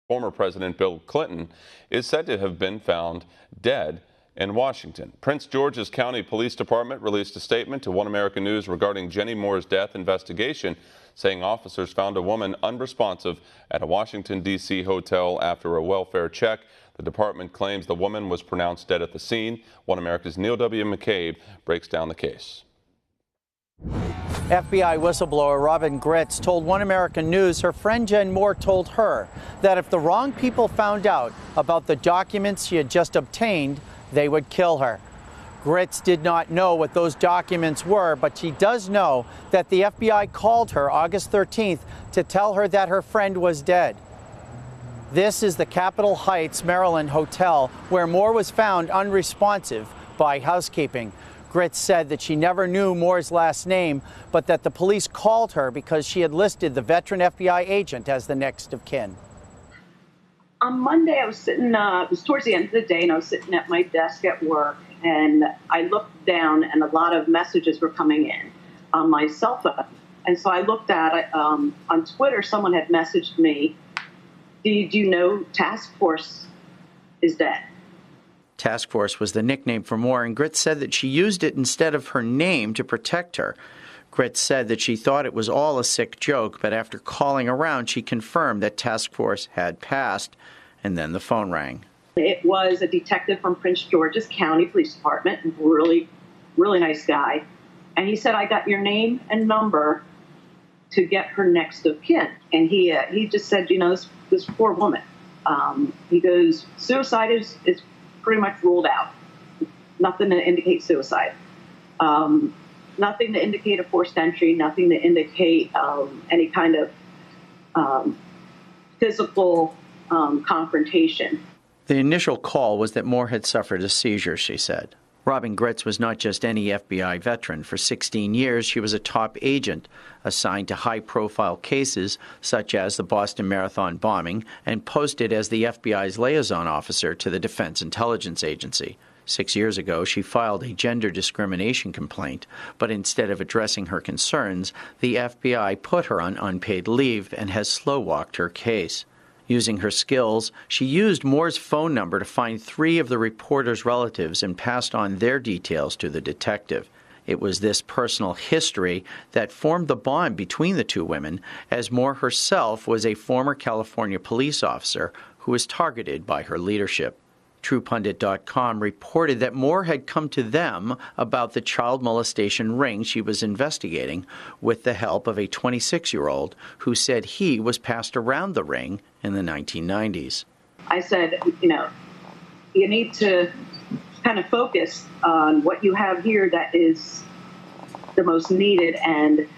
Former President Bill Clinton is said to have been found dead in Washington. Prince George's County Police Department released a statement to One American News regarding Jenny Moore's death investigation, saying officers found a woman unresponsive at a Washington, D.C. hotel after a welfare check. The department claims the woman was pronounced dead at the scene. One America's Neil W. McCabe breaks down the case. FBI whistleblower Robin Gritz told One American News her friend Jen Moore told her that if the wrong people found out about the documents she had just obtained, they would kill her. Gritz did not know what those documents were, but she does know that the FBI called her August 13th to tell her that her friend was dead. This is the Capitol Heights, Maryland hotel where Moore was found unresponsive by housekeeping. Gritz said that she never knew Moore's last name, but that the police called her because she had listed the veteran FBI agent as the next of kin. On Monday, I was sitting, it was towards the end of the day, and I was sitting at my desk at work, and I looked down, and a lot of messages were coming in on my cell phone. And so I looked at it. On Twitter, someone had messaged me, "Did you know Task Force is dead?" Task Force was the nickname for Moore, and Gritz said that she used it instead of her name to protect her. Gritz said that she thought it was all a sick joke, but after calling around, she confirmed that Task Force had passed, and then the phone rang. It was a detective from Prince George's County Police Department, really, really nice guy. And he said, "I got your name and number to get her next of kin." And he just said, you know, this poor woman. He goes, suicide is pretty much ruled out. Nothing to indicate suicide. Nothing to indicate a forced entry, nothing to indicate any kind of physical confrontation. The initial call was that Moore had suffered a seizure, she said. Robin Gritz was not just any FBI veteran. For 16 years, she was a top agent assigned to high-profile cases such as the Boston Marathon bombing and posted as the FBI's liaison officer to the Defense Intelligence Agency. 6 years ago, she filed a gender discrimination complaint, but instead of addressing her concerns, the FBI put her on unpaid leave and has slow-walked her case. Using her skills, she used Moore's phone number to find 3 of the reporter's relatives and passed on their details to the detective. It was this personal history that formed the bond between the two women, as Moore herself was a former California police officer who was targeted by her leadership. TruePundit.com reported that Moore had come to them about the child molestation ring she was investigating with the help of a 26-year-old who said he was passed around the ring in the 1990s. I said, you know, you need to kind of focus on what you have here that is the most needed, and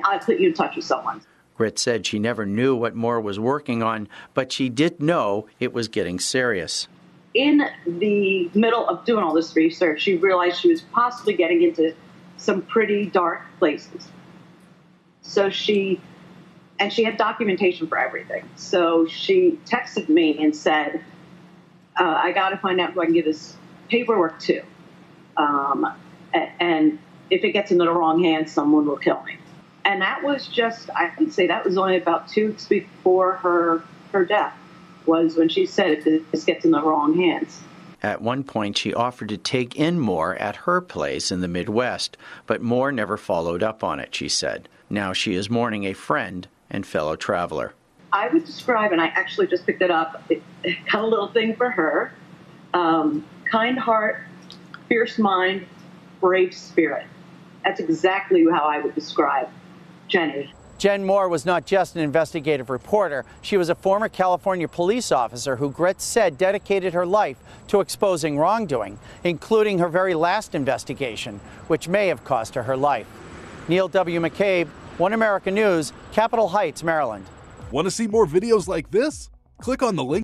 I'll put you in touch with someone. Gritz said she never knew what Moore was working on, but she did know it was getting serious. In the middle of doing all this research, she realized she was possibly getting into some pretty dark places. So she had documentation for everything. So she texted me and said, I got to find out who I can give this paperwork to. And if it gets into the wrong hands, someone will kill me. And that was just, I can say that was only about 2 weeks before her death, was when she said, if this gets in the wrong hands. At one point, she offered to take in Moore at her place in the Midwest, but Moore never followed up on it, she said. Now she is mourning a friend and fellow traveler. I would describe, and I actually just picked it up, got a little thing for her, kind heart, fierce mind, brave spirit. That's exactly how I would describe Jenny. Jen Moore was not just an investigative reporter. She was a former California police officer who Gritz said dedicated her life to exposing wrongdoing, including her very last investigation, which may have cost her life. Neil W. McCabe, One American News, Capitol Heights, Maryland. Want to see more videos like this? Click on the link